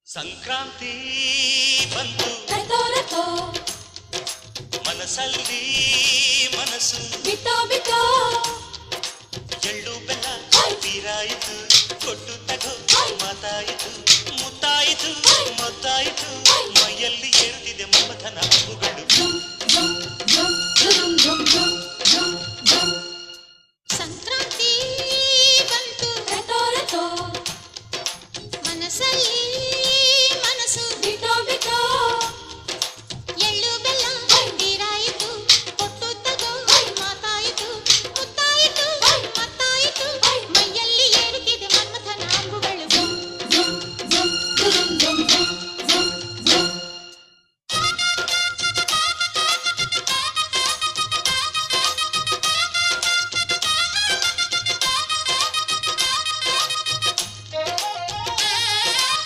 ಸಂಕ್ರಾಂತಿ ಬಂತು ಮನಸ್ಸಲ್ಲಿ ಮನಸ್ಸು ಬಿತ್ತೋ ಬಿತ್ತೋ ಎಳ್ಳು ಬೆಲ್ಲ ತೀರಾಯಿತು ಕೊಟ್ಟು ತಗೋ ಮಾತಾಯಿತು ಮುತ್ತಾಯಿತು ಮತ್ತಾಯಿತು ಮೈಯಲ್ಲಿ ಏರುತ್ತಿದೆ ಮಮಥನ ಹಬ್ಬುಗಳು ಸಂಕ್ರಾಂತಿ ಬಂತು ಮನಸ್ಸಲ್ಲಿ ಮನಸ್ಸು ಬಿತ್ತೋ ಬಿತ್ತೋ ಎಳ್ಳು ಬೆಲ್ಲ ತೀರಾಯಿತು ಕೊಟ್ಟು ತಗೋ ಮಾತಾಯಿತು ಮುತ್ತಾಯಿತು ಮತ್ತಾಯಿತು ಮೈಯಲ್ಲಿ ಏರುತ್ತಿದೆ ಮನ್ಮಥನ ಅಂಬುಗಳು